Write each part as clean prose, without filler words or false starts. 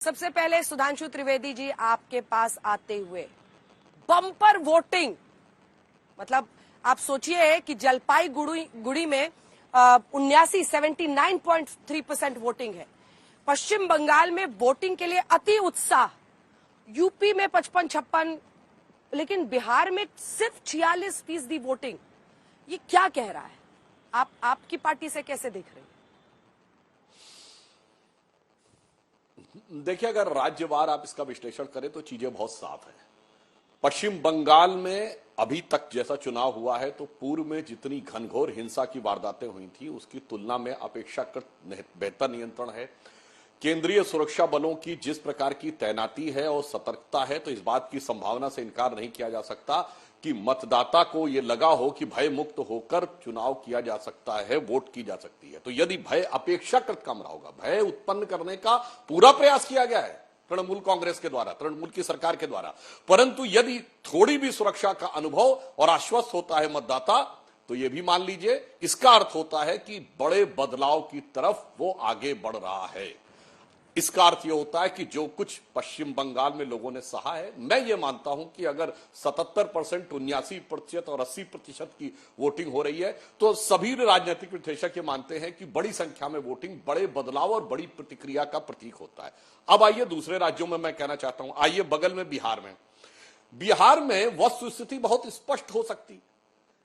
सबसे पहले सुधांशु त्रिवेदी जी आपके पास आते हुए बम्पर वोटिंग, मतलब आप सोचिए कि जलपाईगुड़ी में 79.3% वोटिंग है। पश्चिम बंगाल में वोटिंग के लिए अति उत्साह, यूपी में 55-56, लेकिन बिहार में सिर्फ 46% वोटिंग। ये क्या कह रहा है? आपकी पार्टी से कैसे देख रहे हैं? देखिए, अगर राज्यवार आप इसका विश्लेषण करें तो चीजें बहुत साफ है। पश्चिम बंगाल में अभी तक जैसा चुनाव हुआ है तो पूर्व में जितनी घनघोर हिंसा की वारदातें हुई थी उसकी तुलना में अपेक्षाकृत बेहतर नियंत्रण है। केंद्रीय सुरक्षा बलों की जिस प्रकार की तैनाती है और सतर्कता है तो इस बात की संभावना से इनकार नहीं किया जा सकता कि मतदाता को यह लगा हो कि भय मुक्त होकर चुनाव किया जा सकता है, वोट की जा सकती है। तो यदि भय अपेक्षाकृत कम रहा होगा, भय उत्पन्न करने का पूरा प्रयास किया गया है तृणमूल कांग्रेस के द्वारा, तृणमूल की सरकार के द्वारा, परंतु यदि थोड़ी भी सुरक्षा का अनुभव और आश्वस्त होता है मतदाता तो यह भी मान लीजिए इसका अर्थ होता है कि बड़े बदलाव की तरफ वो आगे बढ़ रहा है। इसका अर्थ यह होता है कि जो कुछ पश्चिम बंगाल में लोगों ने सहा है, मैं ये मानता हूं कि अगर 77%, 79% और 80% की वोटिंग हो रही है तो सभी राजनीतिक विश्लेषक ये मानते हैं कि बड़ी संख्या में वोटिंग बड़े बदलाव और बड़ी प्रतिक्रिया का प्रतीक होता है। अब आइए दूसरे राज्यों में मैं कहना चाहता हूं, आइए बगल में बिहार में वस्तुस्थिति बहुत स्पष्ट हो सकती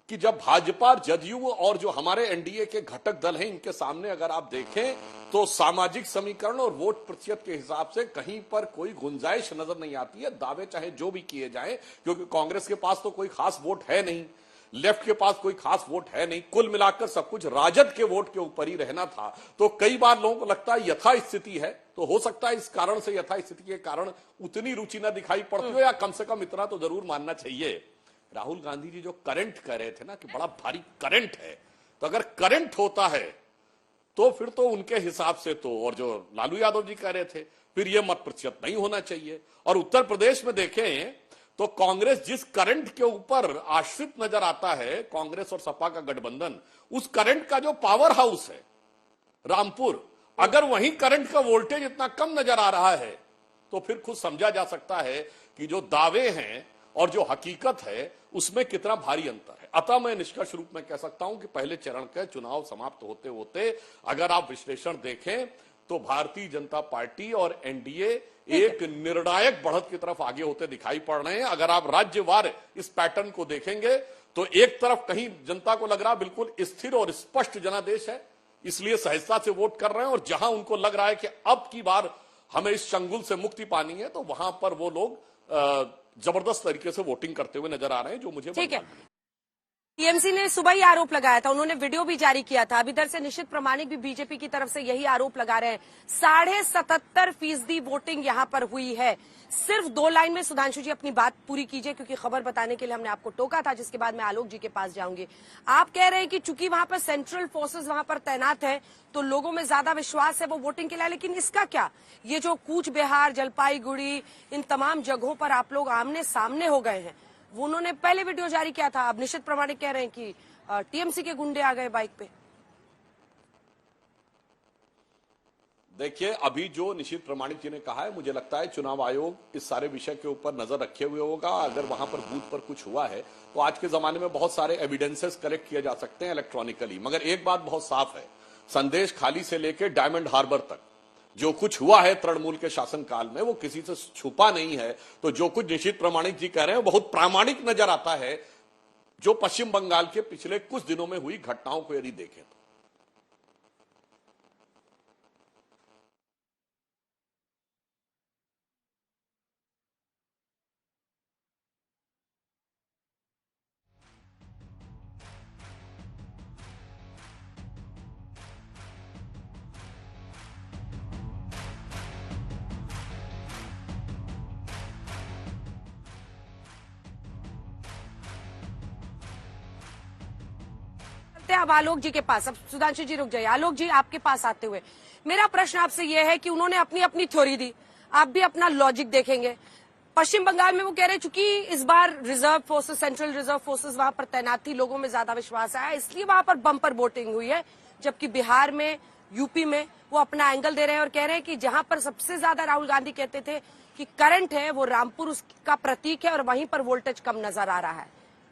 कि जब भाजपा, जदयू और जो हमारे एनडीए के घटक दल हैं इनके सामने अगर आप देखें तो सामाजिक समीकरण और वोट प्रतिशत के हिसाब से कहीं पर कोई गुंजाइश नजर नहीं आती है। दावे चाहे जो भी किए जाएं, क्योंकि कांग्रेस के पास तो कोई खास वोट है नहीं, लेफ्ट के पास कोई खास वोट है नहीं, कुल मिलाकर सब कुछ राजद के वोट के ऊपर ही रहना था। तो कई बार लोगों को लगता है यथास्थिति है, तो हो सकता है इस कारण से यथास्थिति के कारण उतनी रुचि न दिखाई पड़ती हो, या कम से कम इतना तो जरूर मानना चाहिए। राहुल गांधी जी जो करंट कह रहे थे ना कि बड़ा भारी करंट है, तो अगर करंट होता है तो फिर तो उनके हिसाब से तो, और जो लालू यादव जी कह रहे थे, फिर यह मत प्रतिशत नहीं होना चाहिए। और उत्तर प्रदेश में देखें तो कांग्रेस जिस करंट के ऊपर आश्रित नजर आता है, कांग्रेस और सपा का गठबंधन, उस करंट का जो पावर हाउस है रामपुर, अगर वहीं करंट का वोल्टेज इतना कम नजर आ रहा है तो फिर खुद समझा जा सकता है कि जो दावे हैं और जो हकीकत है उसमें कितना भारी अंतर है। अतः मैं निष्कर्ष रूप में कह सकता हूं कि पहले चरण के चुनाव समाप्त होते होते अगर आप विश्लेषण देखें तो भारतीय जनता पार्टी और एनडीए एक निर्णायक बढ़त की तरफ आगे होते दिखाई पड़ रहे हैं। अगर आप राज्यवार इस पैटर्न को देखेंगे तो एक तरफ कहीं जनता को लग रहा बिल्कुल स्थिर और स्पष्ट जनादेश है, इसलिए सहजता से वोट कर रहे हैं, और जहां उनको लग रहा है कि अब की बार हमें इस चंगुल से मुक्ति पानी है तो वहां पर वो लोग जबरदस्त तरीके से वोटिंग करते हुए नजर आ रहे हैं, जो मुझे ठीक है। टीएमसी ने सुबह ही आरोप लगाया था, उन्होंने वीडियो भी जारी किया था। अब इधर से निशित प्रामाणिक भी बीजेपी की तरफ से यही आरोप लगा रहे हैं। 77.5% वोटिंग यहां पर हुई है। सिर्फ 2 लाइन में सुधांशु जी अपनी बात पूरी कीजिए, क्योंकि खबर बताने के लिए हमने आपको टोका था, जिसके बाद मैं आलोक जी के पास जाऊंगी। आप कह रहे हैं कि चूंकि वहां पर सेंट्रल फोर्सेस वहां पर तैनात है तो लोगों में ज्यादा विश्वास है वो वोटिंग के लिए, लेकिन इसका क्या? ये जो कूच बिहार, जलपाईगुड़ी, इन तमाम जगहों पर आप लोग आमने सामने हो गए हैं, वो उन्होंने पहले वीडियो जारी किया था। अब निशित प्रामाणिक कह रहे हैं कि टीएमसी के गुंडे आ गए बाइक पे। देखिए, अभी जो निशित प्रामाणिक जी ने कहा है, मुझे लगता है चुनाव आयोग इस सारे विषय के ऊपर नजर रखे हुए होगा। अगर वहां पर बूथ पर कुछ हुआ है तो आज के जमाने में बहुत सारे एविडेंसेस कलेक्ट किए जा सकते हैं इलेक्ट्रॉनिकली, मगर एक बात बहुत साफ है, संदेश खाली से लेकर डायमंड हार्बर तक जो कुछ हुआ है तृणमूल के शासनकाल में वो किसी से छुपा नहीं है। तो जो कुछ निशित प्रामाणिक जी कह रहे हैं बहुत प्रामाणिक नजर आता है, जो पश्चिम बंगाल के पिछले कुछ दिनों में हुई घटनाओं को यदि देखें तो। अब आलोक जी के पास, अब सुधांशु जी रुक जाइए, आलोक जी आपके पास आते हुए मेरा प्रश्न आपसे यह है कि उन्होंने अपनी अपनी थ्योरी दी, आप भी अपना लॉजिक देखेंगे। पश्चिम बंगाल में वो कह रहे हैं चूंकि इस बार reserve forces, central reserve forces वहां पर तैनात थी, लोगों में ज्यादा विश्वास आया, इसलिए वहां पर बम्पर वोटिंग हुई है, जबकि बिहार में यूपी में वो अपना एंगल दे रहे हैं और कह रहे हैं कि जहां पर सबसे ज्यादा राहुल गांधी कहते थे कि करंट है वो रामपुर उसका प्रतीक है और वहीं पर वोल्टेज कम नजर आ रहा है।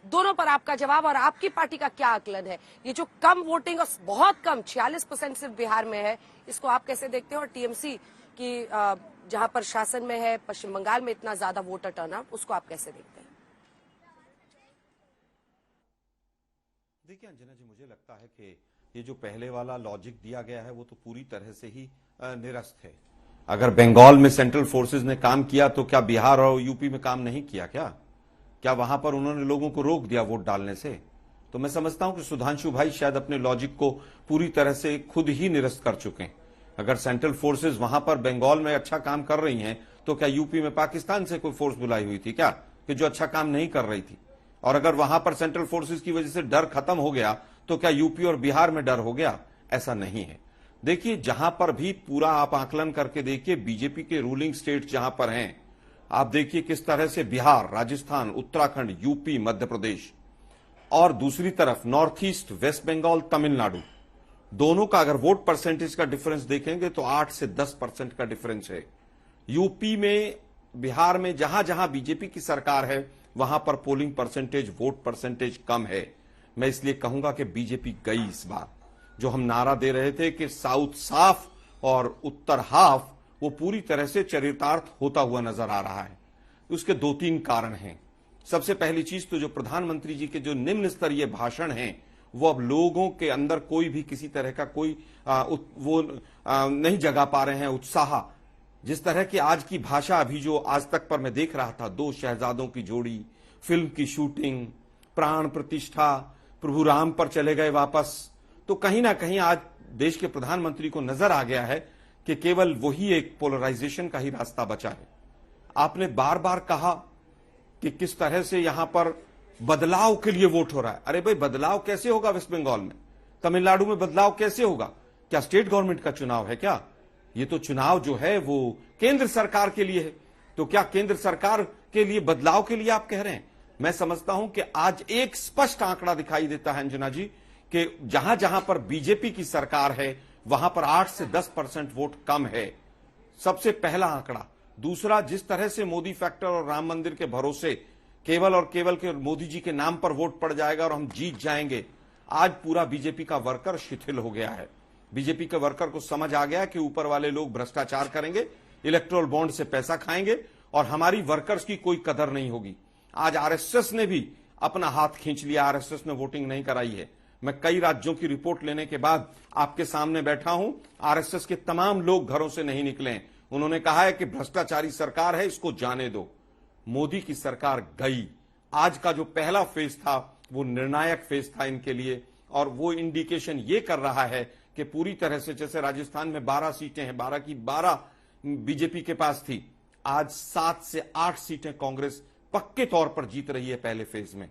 दोनों पर आपका जवाब और आपकी पार्टी का क्या आकलन है? ये जो कम वोटिंग और बहुत कम 46% सिर्फ बिहार में है, इसको आप कैसे देखते हो? और टीएमसी की जहां पर शासन में है पश्चिम बंगाल में इतना ज्यादा वोटर टर्नआउट, उसको आप कैसे देखते हैं? देखिए अंजना जी, मुझे लगता है कि ये जो पहले वाला लॉजिक दिया गया है वो तो पूरी तरह से ही निरस्त है। अगर बंगाल में सेंट्रल फोर्सेस ने काम किया तो क्या बिहार और यूपी में काम नहीं किया? क्या वहां पर उन्होंने लोगों को रोक दिया वोट डालने से? तो मैं समझता हूं कि सुधांशु भाई शायद अपने लॉजिक को पूरी तरह से खुद ही निरस्त कर चुके हैं। अगर सेंट्रल फोर्सेस वहां पर बंगाल में अच्छा काम कर रही हैं तो क्या यूपी में पाकिस्तान से कोई फोर्स बुलाई हुई थी क्या कि जो अच्छा काम नहीं कर रही थी? और अगर वहां पर सेंट्रल फोर्सेस की वजह से डर खत्म हो गया तो क्या यूपी और बिहार में डर हो गया? ऐसा नहीं है। देखिए, जहां पर भी पूरा आप आकलन करके देखिए, बीजेपी के रूलिंग स्टेट जहां पर हैं, आप देखिए किस तरह से बिहार, राजस्थान, उत्तराखंड, यूपी, मध्य प्रदेश और दूसरी तरफ north east, west Bengal, Tamil Nadu, दोनों का अगर वोट परसेंटेज का डिफरेंस देखेंगे तो 8 से 10% का डिफरेंस है। यूपी में, बिहार में जहां जहां बीजेपी की सरकार है वहां पर पोलिंग परसेंटेज, वोट परसेंटेज कम है। मैं इसलिए कहूंगा कि बीजेपी गई इस बार। जो हम नारा दे रहे थे कि साउथ साफ और उत्तर हाफ, वो पूरी तरह से चरितार्थ होता हुआ नजर आ रहा है। उसके 2-3 कारण हैं। सबसे पहली चीज तो जो प्रधानमंत्री जी के जो निम्न स्तरीय भाषण हैं, वो अब लोगों के अंदर कोई भी किसी तरह का कोई नहीं जगा पा रहे हैं उत्साह। जिस तरह की आज की भाषा अभी जो आज तक पर मैं देख रहा था, 2 शहजादों की जोड़ी, फिल्म की शूटिंग, प्राण प्रतिष्ठा, प्रभु राम पर चले गए वापस, तो कहीं ना कहीं आज देश के प्रधानमंत्री को नजर आ गया है कि केवल वही एक पोलराइजेशन का ही रास्ता बचा है। आपने बार बार कहा कि किस तरह से यहां पर बदलाव के लिए वोट हो रहा है। अरे भाई, बदलाव कैसे होगा वेस्ट बंगाल में? तमिलनाडु में बदलाव कैसे होगा? क्या स्टेट गवर्नमेंट का चुनाव है क्या? ये तो चुनाव जो है वो केंद्र सरकार के लिए है। तो क्या केंद्र सरकार के लिए बदलाव के लिए आप कह रहे हैं? मैं समझता हूं कि आज एक स्पष्ट आंकड़ा दिखाई देता है अंजना जी कि जहां जहां पर बीजेपी की सरकार है वहां पर 8 से 10% वोट कम है। सबसे पहला आंकड़ा। दूसरा, जिस तरह से मोदी फैक्टर और राम मंदिर के भरोसे केवल और केवल के मोदी जी के नाम पर वोट पड़ जाएगा और हम जीत जाएंगे, आज पूरा बीजेपी का वर्कर शिथिल हो गया है। बीजेपी के वर्कर को समझ आ गया कि ऊपर वाले लोग भ्रष्टाचार करेंगे, इलेक्टोरल बॉन्ड से पैसा खाएंगे और हमारी वर्कर्स की कोई कदर नहीं होगी। आज आरएसएस ने भी अपना हाथ खींच लिया, आरएसएस ने वोटिंग नहीं कराई है। मैं कई राज्यों की रिपोर्ट लेने के बाद आपके सामने बैठा हूं। आरएसएस के तमाम लोग घरों से नहीं निकले। उन्होंने कहा है कि भ्रष्टाचारी सरकार है, इसको जाने दो। मोदी की सरकार गई। आज का जो पहला फेज था वो निर्णायक फेज था इनके लिए, और वो इंडिकेशन ये कर रहा है कि पूरी तरह से, जैसे राजस्थान में 12 सीटें हैं, 12 की 12 बीजेपी के पास थी, आज 7 से 8 सीटें कांग्रेस पक्के तौर पर जीत रही है पहले फेज में।